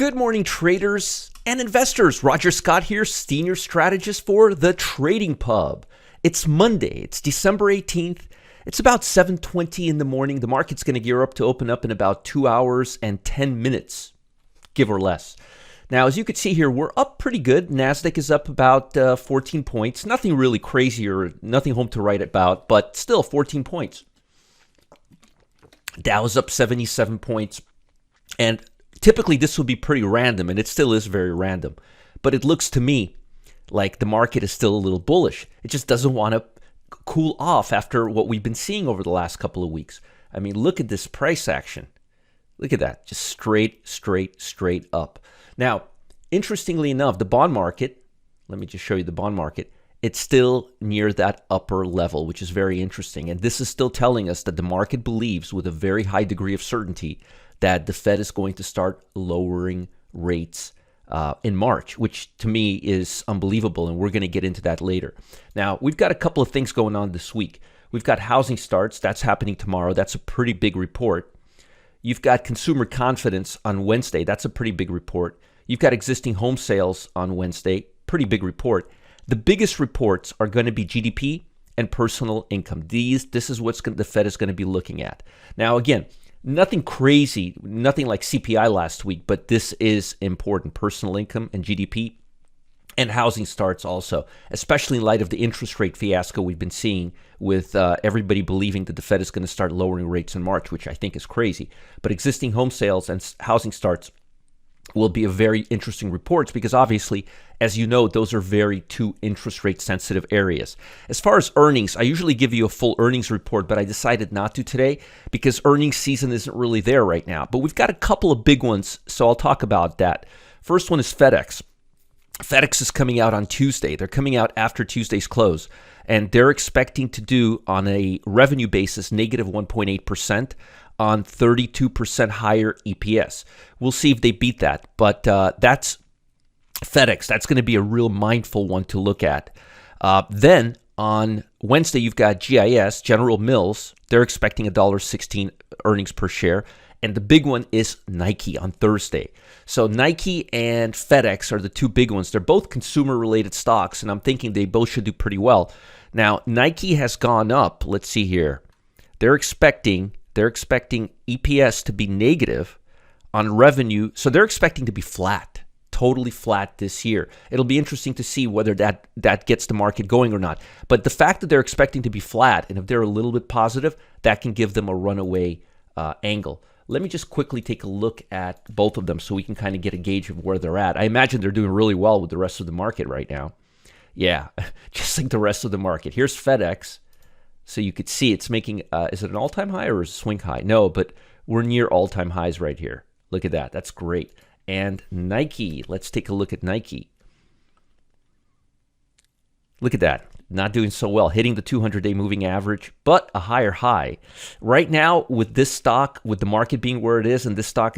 Good morning, traders and investors. Roger Scott here, senior strategist for the Trading Pub. It's Monday. It's December 18th. It's about 7:20 in the morning. The market's going to gear up to open up in about 2 hours and 10 minutes, give or less. Now, as you can see here, we're up pretty good. Nasdaq is up about 14 points. Nothing really crazy or nothing home to write about, but still 14 points. Dow's up 77 points. And typically, this will be pretty random, and it still is very random. But it looks to me like the market is still a little bullish. It just doesn't want to cool off after what we've been seeing over the last couple of weeks. I mean, look at this price action. Look at that. Just straight up. Now, interestingly enough, the bond market, let me just show you the bond market, it's still near that upper level, which is very interesting. And this is still telling us that the market believes with a very high degree of certainty that the Fed is going to start lowering rates in March, which to me is unbelievable, and we're going to get into that later. Now, we've got a couple of things going on this week. We've got housing starts. That's happening tomorrow. That's a pretty big report. You've got consumer confidence on Wednesday. That's a pretty big report. You've got existing home sales on Wednesday. Pretty big report. The biggest reports are going to be GDP and personal income. This is what the Fed is going to be looking at. Now, again, nothing crazy, nothing like CPI last week, but this is important. Personal income and GDP and housing starts also, especially in light of the interest rate fiasco we've been seeing with everybody believing that the Fed is going to start lowering rates in March, which I think is crazy. But existing home sales and housing starts will be a very interesting reports because obviously, as you know, those are very two interest rate sensitive areas. As far as earnings, I usually give you a full earnings report, but I decided not to today because earnings season isn't really there right now. But we've got a couple of big ones, so I'll talk about that. First one is FedEx. FedEx is coming out on Tuesday. They're coming out after Tuesday's close, and they're expecting to do on a revenue basis negative 1.8%. on 32% higher EPS. We'll see if they beat that, but that's FedEx. That's going to be a real mindful one to look at. Then on Wednesday, you've got GIS, General Mills. They're expecting $1.16 earnings per share. And the big one is Nike on Thursday. So Nike and FedEx are the two big ones. They're both consumer-related stocks, and I'm thinking they both should do pretty well. Now, Nike has gone up. Let's see here. They're expecting EPS to be negative on revenue. So they're expecting to be flat, totally flat this year. It'll be interesting to see whether that gets the market going or not. But the fact that they're expecting to be flat, and if they're a little bit positive, that can give them a runaway angle. Let me just quickly take a look at both of them so we can kind of get a gauge of where they're at. I imagine they're doing really well with the rest of the market right now. Yeah, just like the rest of the market. Here's FedEx. So you could see it's making, is it an all-time high or is it a swing high? No, but we're near all-time highs right here. Look at that. That's great. And Nike, let's take a look at Nike. Look at that. Not doing so well. Hitting the 200-day moving average, but a higher high. Right now, with this stock, with the market being where it is and this stock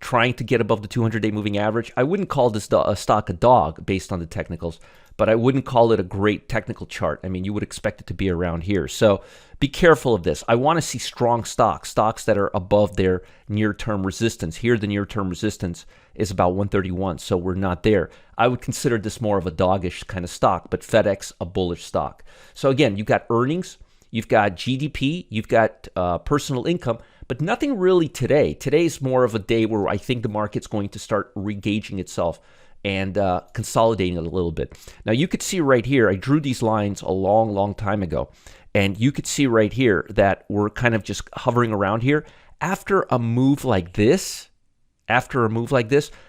trying to get above the 200-day moving average, I wouldn't call this stock a dog based on the technicals, but I wouldn't call it a great technical chart. I mean, you would expect it to be around here. So be careful of this. I want to see strong stocks that are above their near-term resistance. Here, the near-term resistance is about 131, so we're not there. I would consider this more of a doggish kind of stock, but FedEx, a bullish stock. So again, you've got earnings, you've got GDP, you've got personal income, but nothing really today. Today's more of a day where I think the market's going to start re-gauging itself and consolidating it a little bit. Now, you could see right here, I drew these lines a long time ago, and you could see right here that we're kind of just hovering around here. After a move like this,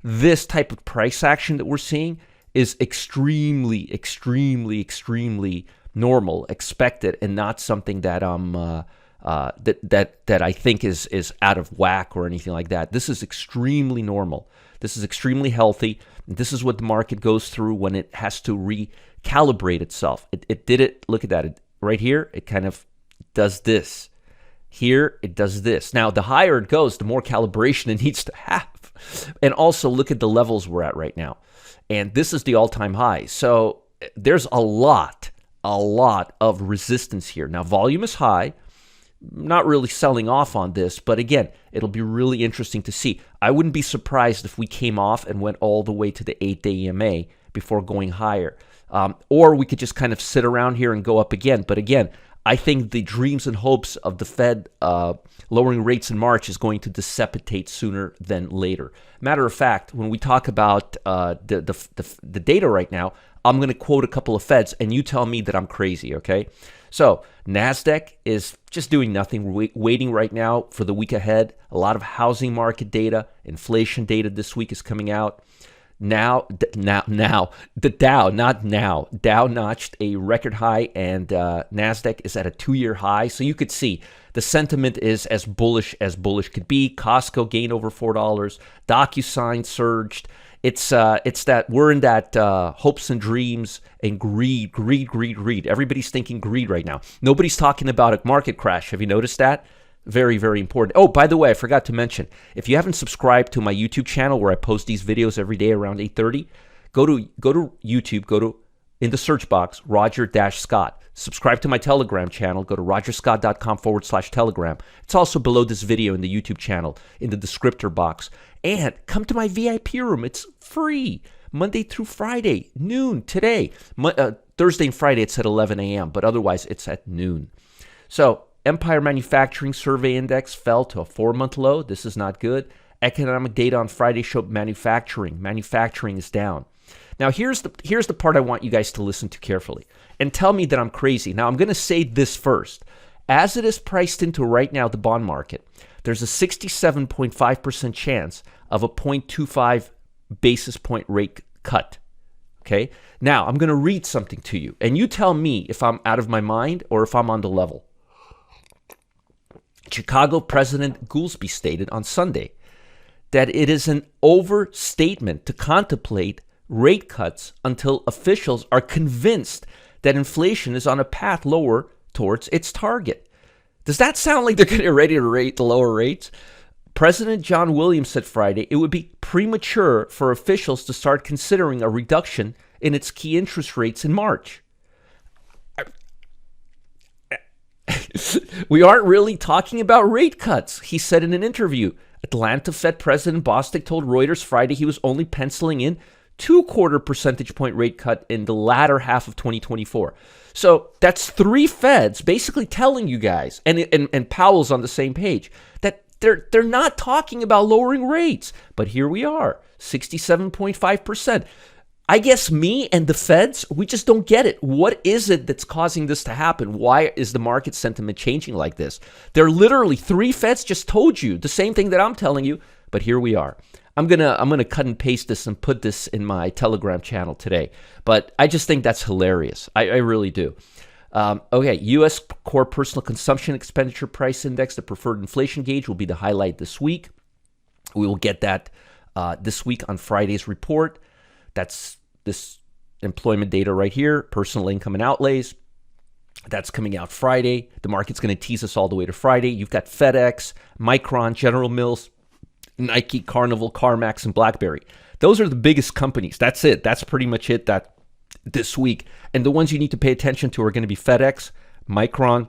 this type of price action that we're seeing is extremely normal, expected, and not something that that I think is out of whack or anything like that. This is extremely normal. This is extremely healthy. This is what the market goes through when it has to recalibrate itself. It did it. Look at that. Right here, it kind of does this. Here, it does this. Now, the higher it goes, the more calibration it needs to have. And also, look at the levels we're at right now. And this is the all-time high. So there's a lot of resistance here. Now, volume is high. not really selling off on this, but again, it'll be really interesting to see. I wouldn't be surprised if we came off and went all the way to the 8-day EMA before going higher. Or we could just kind of sit around here and go up again. But again, I think the dreams and hopes of the Fed lowering rates in March is going to dissipate sooner than later. Matter of fact, when we talk about the data right now, I'm going to quote a couple of Feds, and you tell me that I'm crazy, okay? So Nasdaq is just doing nothing, waiting right now for the week ahead. A lot of housing market data, inflation data this week is coming out. Now, the Dow, not now. Dow notched a record high, and Nasdaq is at a 2-year high. So you could see the sentiment is as bullish could be. Costco gained over $4. DocuSign surged. It's that we're in that hopes and dreams and greed. Everybody's thinking greed right now. Nobody's talking about a market crash. Have you noticed that? Very, very important. Oh, by the way, I forgot to mention, if you haven't subscribed to my YouTube channel where I post these videos every day around 8:30, go to YouTube, in the search box, Roger-Scott. Subscribe to my Telegram channel. Go to rogerscott.com/Telegram. It's also below this video in the YouTube channel, in the descriptor box. And come to my VIP room. It's free. Monday through Friday, noon today. Thursday and Friday, it's at 11 a.m., but otherwise, it's at noon. So, Empire Manufacturing Survey Index fell to a 4-month low. This is not good. Economic data on Friday showed manufacturing. Manufacturing is down. Now, here's the part I want you guys to listen to carefully and tell me that I'm crazy. Now, I'm going to say this first. As it is priced into right now the bond market, there's a 67.5% chance of a 0.25 basis point rate cut. Okay? Now, I'm going to read something to you, and you tell me if I'm out of my mind or if I'm on the level. Chicago President Goolsbee stated on Sunday that it is an overstatement to contemplate rate cuts until officials are convinced that inflation is on a path lower towards its target. Does that sound like they're getting ready to lower rates? President John Williams said Friday it would be premature for officials to start considering a reduction in its key interest rates in March. We aren't really talking about rate cuts, he said in an interview. Atlanta Fed President Bostic told Reuters Friday he was only penciling in 2/4 percentage point rate cut in the latter half of 2024. So that's 3 Feds basically telling you guys, and Powell's on the same page, that they're not talking about lowering rates. But here we are, 67.5%. I guess me and the Feds, we just don't get it. What is it that's causing this to happen? Why is the market sentiment changing like this? There are literally 3 Feds just told you the same thing that I'm telling you, but here we are. I'm gonna cut and paste this and put this in my Telegram channel today. But I just think that's hilarious. I really do. Okay, U.S. Core Personal Consumption Expenditure Price Index, the preferred inflation gauge, will be the highlight this week. We will get that this week on Friday's report. That's this employment data right here, personal income and outlays. That's coming out Friday. The market's going to tease us all the way to Friday. You've got FedEx, Micron, General Mills, Nike, Carnival, CarMax, and BlackBerry. Those are the biggest companies. That's it. That's pretty much it this week. And the ones you need to pay attention to are going to be FedEx, Micron,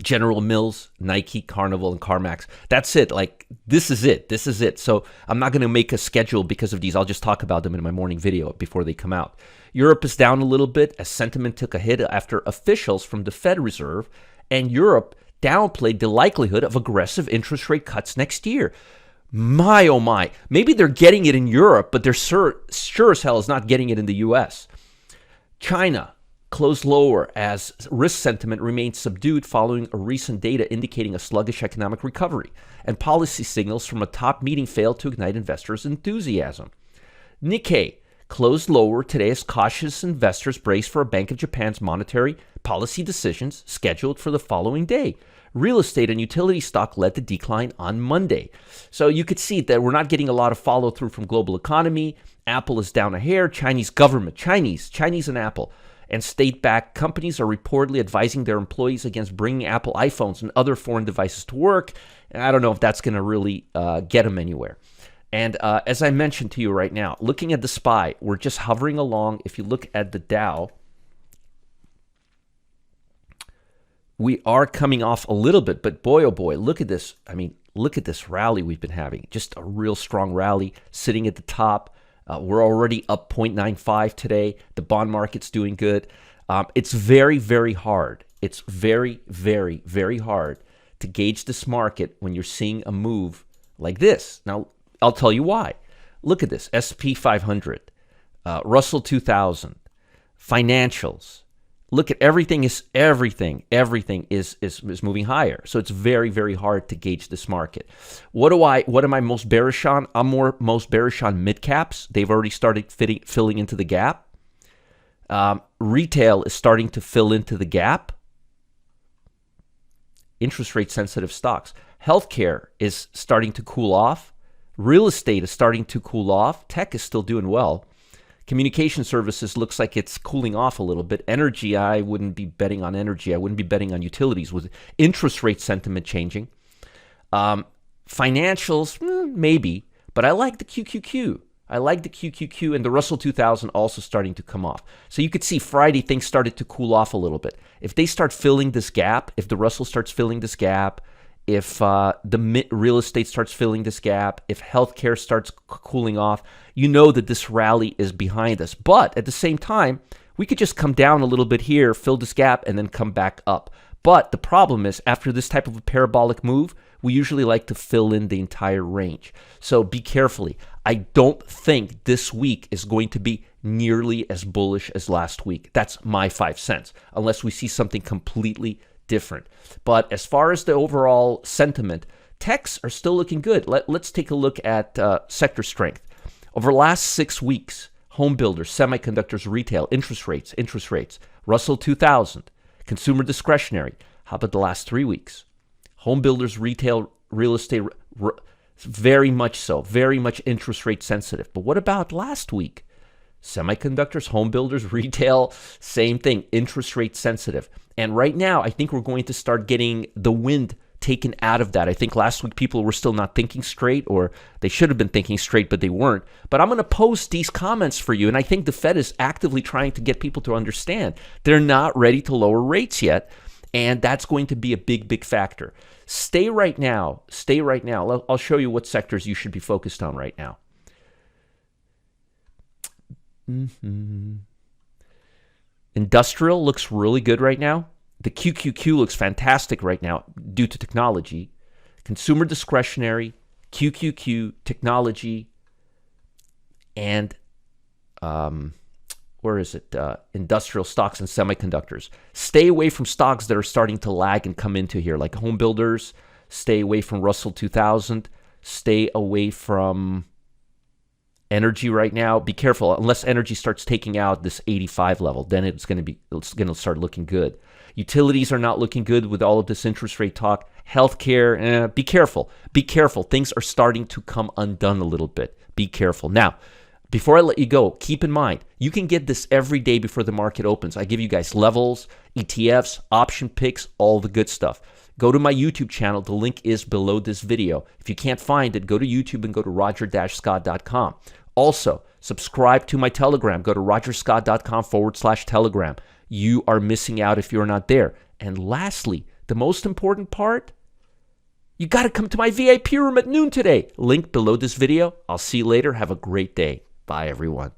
General Mills, Nike, Carnival, and CarMax. That's it. Like, this is it. This is it. So I'm not going to make a schedule because of these. I'll just talk about them in my morning video before they come out. Europe is down a little bit as sentiment took a hit after officials from the Fed Reserve and Europe downplayed the likelihood of aggressive interest rate cuts next year. My, oh my. Maybe they're getting it in Europe, but they're sure as hell is not getting it in the U.S. China closed lower as risk sentiment remained subdued following a recent data indicating a sluggish economic recovery, and policy signals from a top meeting failed to ignite investors' enthusiasm. Nikkei closed lower today as cautious investors brace for a Bank of Japan's monetary policy decisions scheduled for the following day. Real estate and utility stock led the decline on Monday. So you could see that we're not getting a lot of follow through from global economy. Apple is down a hair. Chinese government, Chinese and Apple, and state-backed companies are reportedly advising their employees against bringing Apple iPhones and other foreign devices to work. And I don't know if that's going to really get them anywhere. And as I mentioned to you right now, looking at the SPY, we're just hovering along. If you look at the Dow, we are coming off a little bit, but boy, oh boy, look at this. I mean, look at this rally we've been having. Just a real strong rally sitting at the top. We're already up 0.95 today. The bond market's doing good. It's very, very hard. It's very, very, very hard to gauge this market when you're seeing a move like this. Now, I'll tell you why. Look at this. S&P 500, Russell 2000, financials. Look at everything is moving higher. So it's very, very hard to gauge this market. What am I most bearish on? I'm most bearish on mid caps. They've already started filling into the gap. Retail is starting to fill into the gap. Interest rate sensitive stocks. Healthcare is starting to cool off. Real estate is starting to cool off. Tech is still doing well. Communication services looks like it's cooling off a little bit. Energy, I wouldn't be betting on energy. I wouldn't be betting on utilities with interest rate sentiment changing. Financials, maybe, but I like the QQQ. I like the QQQ, and the Russell 2000 also starting to come off. So you could see Friday things started to cool off a little bit. If they start filling this gap, if the Russell starts filling this gap, if the real estate starts filling this gap, if healthcare starts cooling off, you know that this rally is behind us. But at the same time, we could just come down a little bit here, fill this gap, and then come back up. But the problem is, after this type of a parabolic move, we usually like to fill in the entire range. So be carefully. I don't think this week is going to be nearly as bullish as last week. That's my 5 cents, unless we see something completely different. But as far as the overall sentiment, techs are still looking good. Let's take a look at sector strength. Over the last 6 weeks, home builders, semiconductors, retail, interest rates, Russell 2000, consumer discretionary. How about the last 3 weeks? Home builders, retail, real estate, very much so, very much interest rate sensitive. But what about last week? Semiconductors, home builders, retail, same thing, interest rate sensitive. And right now, I think we're going to start getting the wind taken out of that. I think last week people were still not thinking straight, or they should have been thinking straight, but they weren't. But I'm going to post these comments for you, and I think the Fed is actively trying to get people to understand they're not ready to lower rates yet, and that's going to be a big, big factor. Stay right now. I'll show you what sectors you should be focused on right now. Industrial looks really good right now. The QQQ looks fantastic right now due to technology. Consumer discretionary, QQQ, technology, and industrial stocks and semiconductors. Stay away from stocks that are starting to lag and come into here, like home builders. Stay away from Russell 2000. Stay away from energy right now. Be careful, unless energy starts taking out this 85 level, then it's going to start looking good. Utilities are not looking good with all of this interest rate talk. Healthcare, be careful. Be careful. Things are starting to come undone a little bit. Be careful. Now, before I let you go, keep in mind, you can get this every day before the market opens. I give you guys levels, ETFs, option picks, all the good stuff. Go to my YouTube channel. The link is below this video. If you can't find it, go to YouTube and go to roger-scott.com. Also, subscribe to my Telegram. Go to rogerscott.com/Telegram. You are missing out if you're not there. And lastly, the most important part, you got to come to my VIP room at noon today. Link below this video. I'll see you later. Have a great day. Bye, everyone.